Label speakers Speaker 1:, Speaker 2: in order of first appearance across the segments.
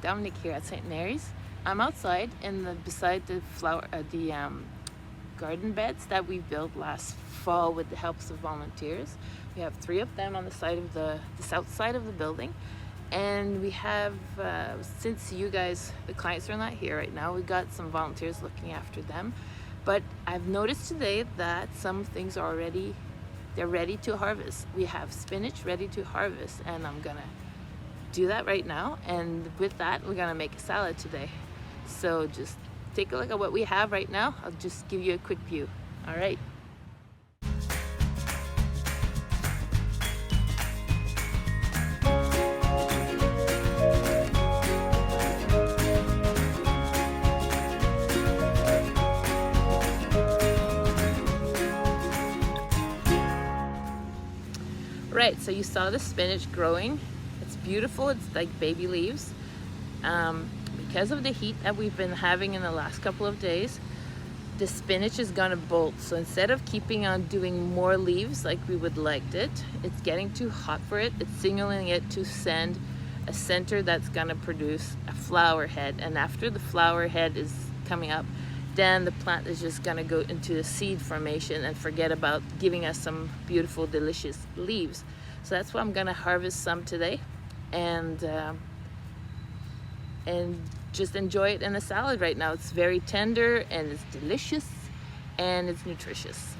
Speaker 1: Dominic here at St. Mary's. I'm outside beside the garden beds that we built last fall with the help of volunteers. We have 3 of them on the side of the south side of the building, and we have since you guys, the clients, are not here right now, we got some volunteers looking after them. But I've noticed today that some things are they're ready to harvest. We have spinach ready to harvest, and I'm gonna do that right now, and with that we're gonna make a salad today. So just take a look at what we have right now. I'll just give you a quick view. All right. Right, so you saw the spinach growing. It's beautiful, it's like baby leaves. Because of the heat that we've been having in the last couple of days, the spinach is gonna bolt. So instead of keeping on doing more leaves like we would like it, it's getting too hot for it. It's signaling it to send a center that's gonna produce a flower head. And after the flower head is coming up, then the plant is just gonna go into the seed formation and forget about giving us some beautiful, delicious leaves. So that's why I'm gonna harvest some today and just enjoy it in a salad right now. It's very tender and it's delicious and it's nutritious.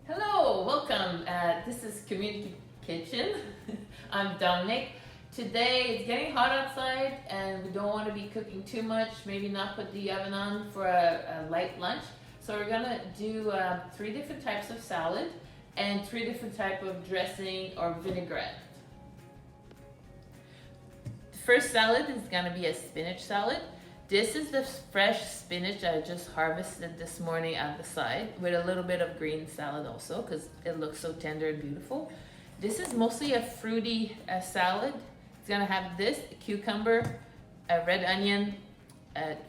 Speaker 1: Hello, welcome. This is Community Kitchen. I'm Dominic. Today it's getting hot outside and we don't want to be cooking too much, maybe not put the oven on for a light lunch. So we're gonna do 3 different types of salad and 3 different types of dressing or vinaigrette. The first salad is gonna be a spinach salad. This is the fresh spinach I just harvested this morning on the side with a little bit of green salad also because it looks so tender and beautiful. This is mostly a fruity salad. It's gonna have this, a cucumber, a red onion,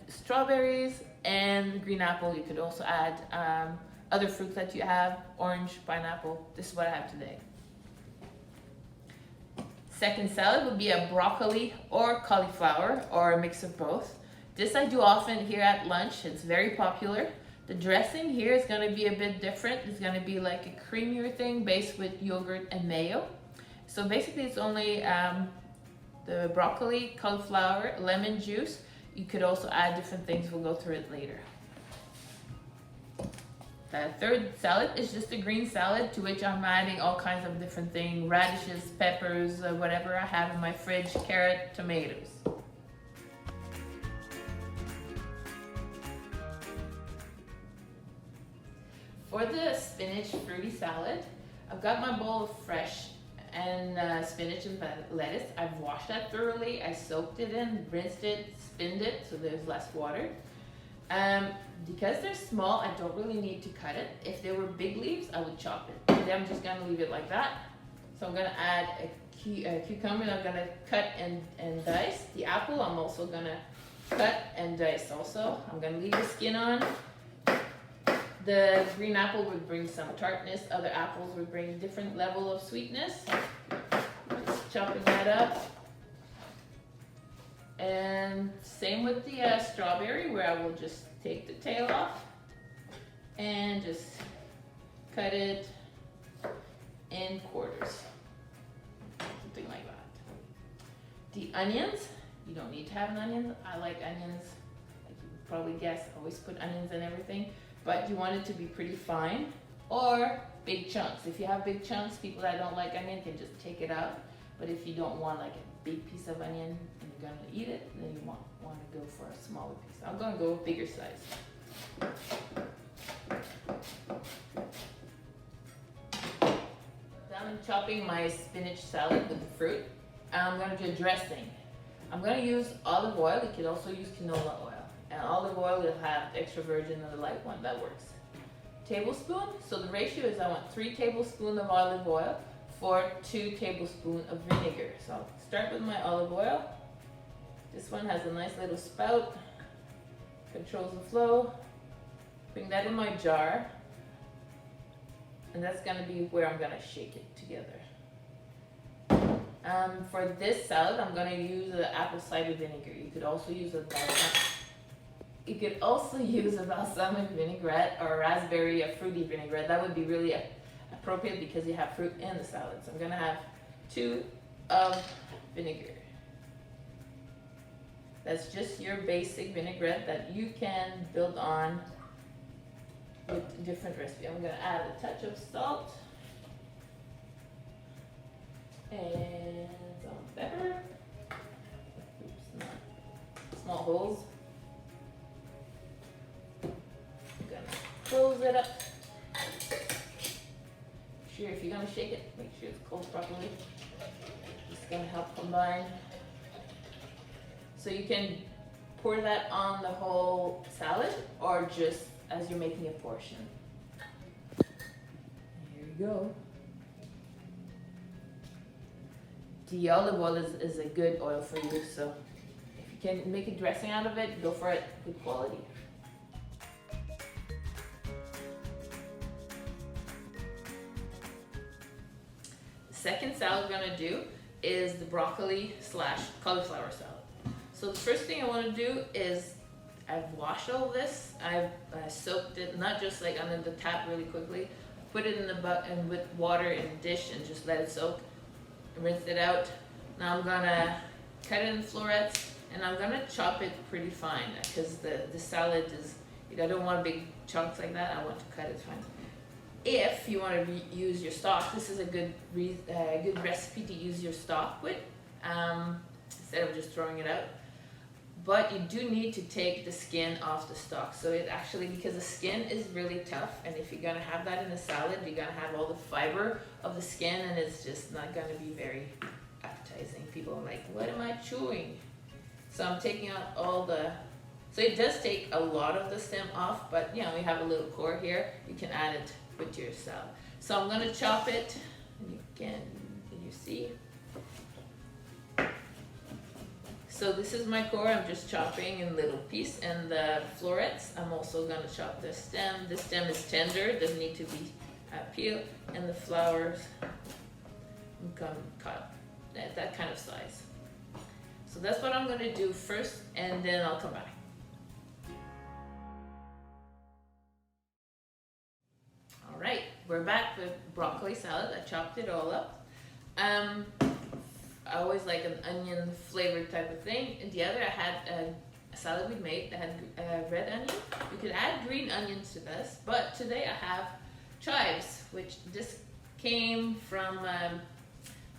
Speaker 1: strawberries, and green apple. You could also add other fruits that you have, orange, pineapple. This is what I have today. Second salad would be a broccoli or cauliflower or a mix of both. This I do often here at lunch. It's very popular. The dressing here is gonna be a bit different. It's gonna be like a creamier thing based with yogurt and mayo. So basically it's only the broccoli, cauliflower, lemon juice. You could also add different things. We'll go through it later. The third salad is just a green salad to which I'm adding all kinds of different things, radishes, peppers, whatever I have in my fridge, carrot, tomatoes. For the spinach fruity salad, I've got my bowl of fresh and spinach and lettuce. I've washed that thoroughly. I soaked it in, rinsed it, spinned it so there's less water. Because they're small, I don't really need to cut it. If they were big leaves, I would chop it. Today I'm just gonna leave it like that. So I'm gonna add a cucumber that I'm gonna cut and dice. The apple I'm also gonna cut and dice also. I'm gonna leave the skin on. The green apple would bring some tartness. Other apples would bring a different level of sweetness. Just chopping that up. And same with the strawberry, where I will just take the tail off and just cut it in quarters, something like that. The onions, you don't need to have an onion. I like onions, like you probably guess, always put onions in everything, but you want it to be pretty fine or big chunks. If you have big chunks, people that don't like onion can just take it out. But if you don't want like a big piece of onion and you're gonna eat it, then you want to go for a smaller piece. I'm gonna go bigger size. Done chopping my spinach salad with the fruit. I'm gonna do a dressing. I'm gonna use olive oil. You could also use canola oil. And olive oil will have extra virgin or the light one, that works. Tablespoon, so the ratio is I want 3 tablespoons of olive oil for 2 tablespoons of vinegar. So I'll start with my olive oil. This one has a nice little spout, controls the flow. Bring that in my jar. And that's gonna be where I'm gonna shake it together. For this salad, I'm gonna use apple cider vinegar. You could also use a balsamic vinaigrette or raspberry, a fruity vinaigrette. That would be really appropriate because you have fruit in the salad. So I'm gonna have 2 of vinegar. That's just your basic vinaigrette that you can build on with different recipes. I'm gonna add a touch of salt and some pepper. Oops, not small holes. I'm gonna close it up. Sure, if you're gonna shake it, make sure it's closed properly. It's gonna help combine. So you can pour that on the whole salad or just as you're making a portion. Here we go. The olive oil is a good oil for you, so if you can make a dressing out of it, go for it, good quality. The second salad we're gonna do is the broccoli / cauliflower salad. So the first thing I want to do is I've washed all this. I've soaked it, not just like under the tap really quickly. Put it in the and with water in a dish and just let it soak. Rinse it out. Now I'm gonna cut it in florets and I'm gonna chop it pretty fine because the salad is, I don't want big chunks like that. I want to cut it fine. If you want to use your stock, this is a good recipe to use your stock with instead of just throwing it out. But you do need to take the skin off the stock. So it actually, because the skin is really tough, and if you're gonna have that in a salad, you're gonna have all the fiber of the skin and it's just not gonna be very appetizing. People are like, what am I chewing? So I'm taking out all so it does take a lot of the stem off, but you know, we have a little core here. You can add it with your salad. So I'm gonna chop it, and can you see? So this is my core, I'm just chopping in little pieces, and the florets, I'm also gonna chop the stem. The stem is tender, it doesn't need to be peeled, and the flowers come cut at that kind of size. So that's what I'm gonna do first, and then I'll come back. All right, we're back with broccoli salad. I chopped it all up. I always like an onion flavored type of thing. And the other, I had a salad we made that had red onion. You could add green onions to this, but today I have chives, which just came from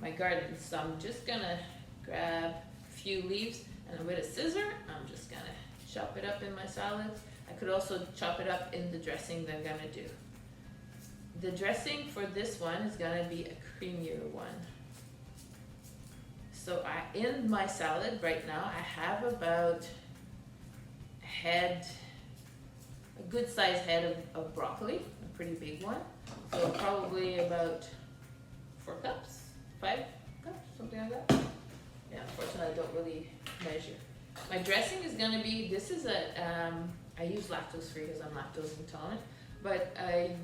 Speaker 1: my garden. So I'm just gonna grab a few leaves and with a scissor, I'm just gonna chop it up in my salad. I could also chop it up in the dressing that I'm gonna do. The dressing for this one is gonna be a creamier one. So in my salad right now, I have about a good sized head of broccoli, a pretty big one. So probably about 4 cups, 5 cups, something like that. Yeah, unfortunately I don't really measure. My dressing is gonna be, this is I use lactose free because I'm lactose intolerant, but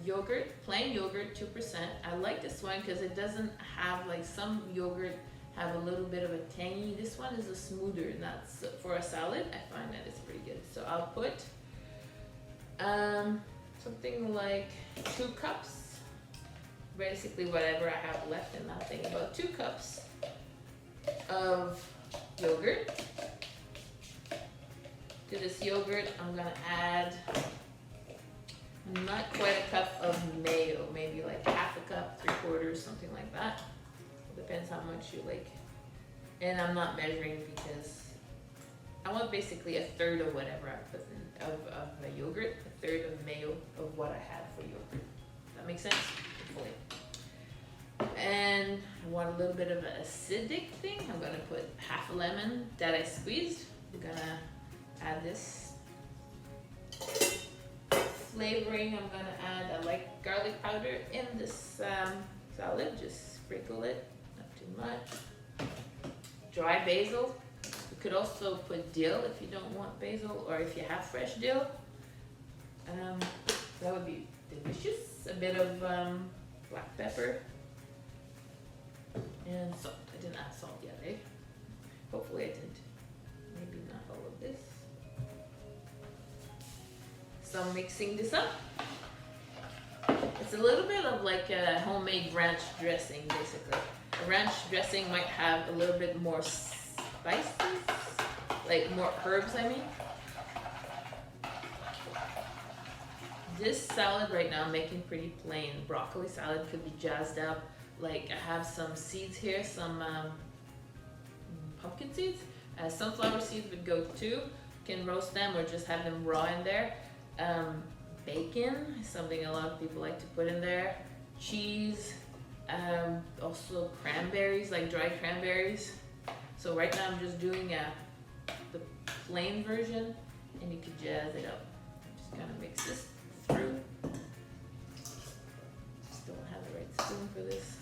Speaker 1: yogurt, plain yogurt, 2%. I like this one because it doesn't have like some yogurt have a little bit of a tangy. This one is a smoother, and that's for a salad. I find that it's pretty good. So I'll put something like 2 cups, basically whatever I have left in that thing, about 2 cups of yogurt. To this yogurt, I'm gonna add not quite a cup of mayo, maybe like half a cup, 3/4, something like that. Depends how much you like. And I'm not measuring because I want basically 1/3 of whatever I put in of the yogurt, 1/3 of mayo of what I had for yogurt. That makes sense? Hopefully. And I want a little bit of an acidic thing. I'm gonna put half a lemon that I squeezed. I'm gonna add this flavoring. I'm gonna add, I like garlic powder in this salad. Just sprinkle it. Much. Dry basil. You could also put dill if you don't want basil, or if you have fresh dill. That would be delicious. A bit of black pepper, and salt. I didn't add salt yet, eh? Hopefully I didn't. Maybe not all of this. So I'm mixing this up. It's a little bit of like a homemade ranch dressing, basically. A ranch dressing might have a little bit more spices, like more herbs, I mean. This salad right now I'm making pretty plain. Broccoli salad could be jazzed up. Like I have some seeds here, some pumpkin seeds. Sunflower seeds would go too. You can roast them or just have them raw in there. Bacon is something a lot of people like to put in there. Cheese, also cranberries, like dried cranberries. So right now I'm just doing the plain version, and you can jazz it up. Just kind of mix this through. Just don't have the right spoon for this.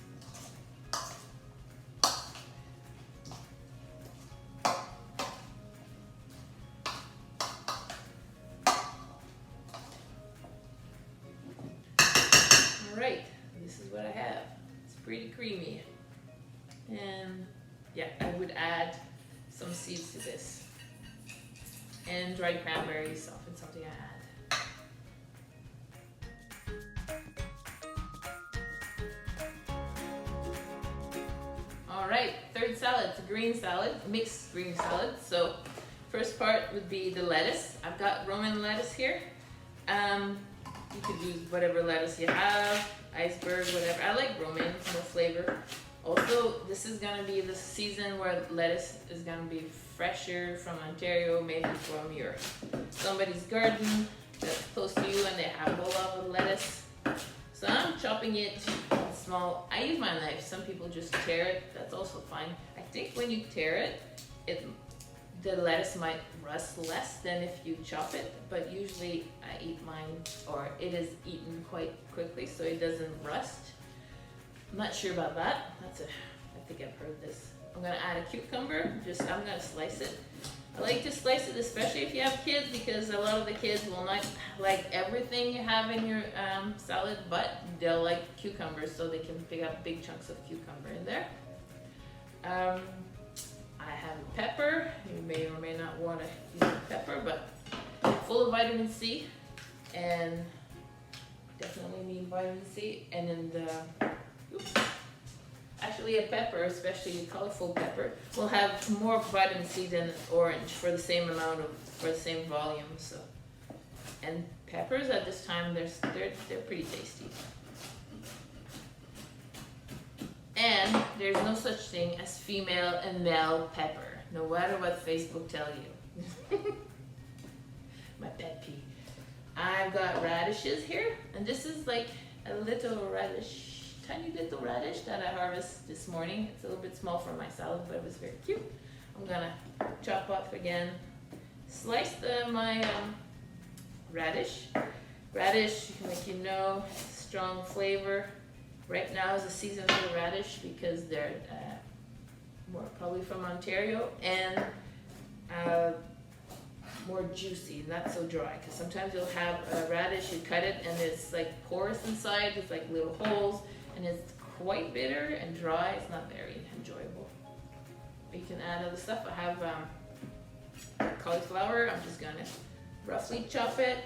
Speaker 1: Alright, this is what I have. It's pretty creamy. And yeah, I would add some seeds to this. And dried cranberries, often something I add. Alright, third salad. It's a green salad, mixed green salad. So first part would be the lettuce. I've got Roman lettuce here. You could use whatever lettuce you have, iceberg, whatever. I like romaine, it's more flavor. Also, this is gonna be the season where lettuce is gonna be fresher from Ontario, maybe from your somebody's garden that's close to you and they have a lot of lettuce. So I'm chopping it small. I use my knife. Some people just tear it. That's also fine. I think when you tear it, the lettuce might rust less than if you chop it, but usually I eat mine, or it is eaten quite quickly, so it doesn't rust. I'm not sure about that. I think I've heard this. I'm gonna add a cucumber. I'm gonna slice it. I like to slice it, especially if you have kids, because a lot of the kids will not like everything you have in your salad, but they'll like cucumbers, so they can pick up big chunks of cucumber in there. I have pepper. You may or may not want to use pepper, but full of vitamin C, and definitely need vitamin C. And then actually a pepper, especially colorful pepper, will have more vitamin C than orange for the same for the same volume. So, and peppers at this time, they're pretty tasty. And there's no such thing as female and male pepper, no matter what Facebook tell you. My pet peeve. I've got radishes here, and this is like a little radish, tiny little radish that I harvested this morning. It's a little bit small for my salad, but it was very cute. I'm gonna chop up again, slice my radish. Radish, like you know, strong flavor. Right now is the season for the radish because they're more probably from Ontario, and more juicy, not so dry. Because sometimes you'll have a radish, you cut it, and it's like porous inside, it's like little holes, and it's quite bitter and dry. It's not very enjoyable. You can add other stuff. I have cauliflower. I'm just gonna roughly chop it.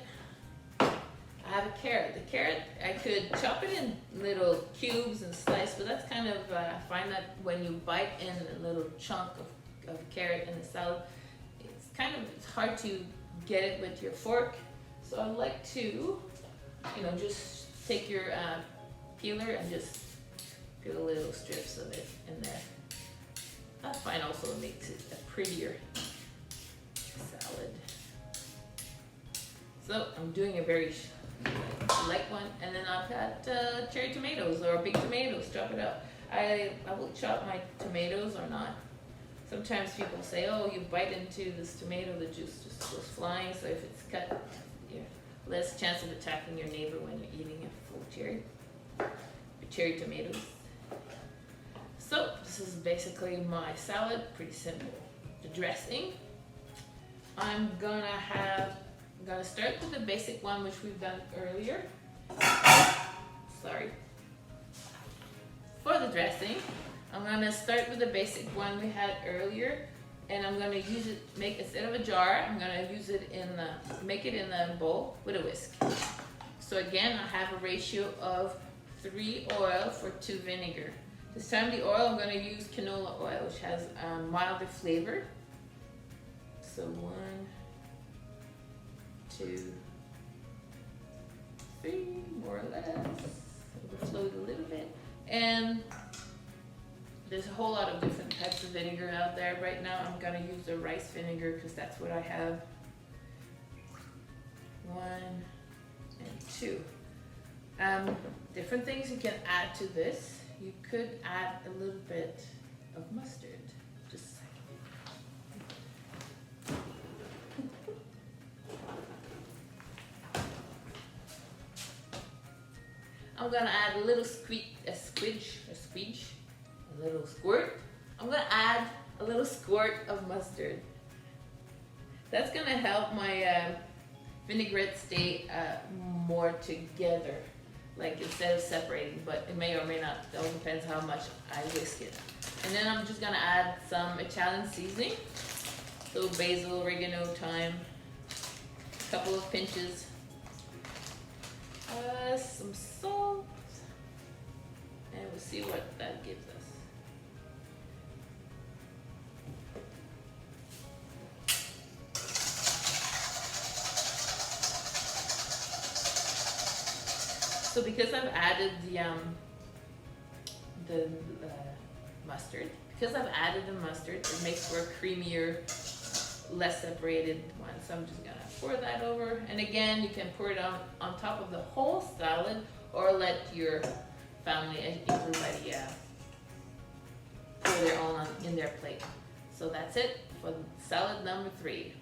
Speaker 1: I have a carrot. The carrot, I could chop it in little cubes and slice, but that's kind of, I find that when you bite in a little chunk of carrot in the salad, it's hard to get it with your fork. So I like to, just take your peeler and just peel little strips of it in there. I find also it makes it a prettier salad. So I'm doing a very light one, and then I've got cherry tomatoes or big tomatoes. Chop it up. I will chop my tomatoes or not. Sometimes people say, "Oh, you bite into this tomato, the juice just goes flying." So if it's cut, you're less chance of attacking your neighbor when you're eating a full cherry tomatoes. So this is basically my salad. Pretty simple. The dressing, I'm gonna start with the basic one, which we've done earlier. Sorry. For the dressing, I'm gonna start with the basic one we had earlier, and I'm gonna use it, instead of a jar, I'm gonna use it make it in a bowl with a whisk. So again, I have a ratio of 3 oil for 2 vinegar. This time the oil, I'm gonna use canola oil, which has milder flavor. So 1, 2, 3, more or less. Overflow it a little bit. And there's a whole lot of different types of vinegar out there. Right now I'm gonna use the rice vinegar because that's what I have. 1 and 2. Different things you can add to this. You could add a little bit of mustard. Just a second. I'm gonna add a little a little squirt. I'm gonna add a little squirt of mustard. That's gonna help my vinaigrette stay more together, like instead of separating, but it may or may not. It all depends how much I whisk it. And then I'm just gonna add some Italian seasoning. So basil, oregano, thyme, a couple of pinches, some salt, and we'll see what that gives us. So because I've added the mustard, it makes for a creamier, less separated one. So I'm just gonna pour that over. And again, you can pour it on top of the whole salad, or let your family, everybody, pour their own in their plate. So that's it for salad number 3.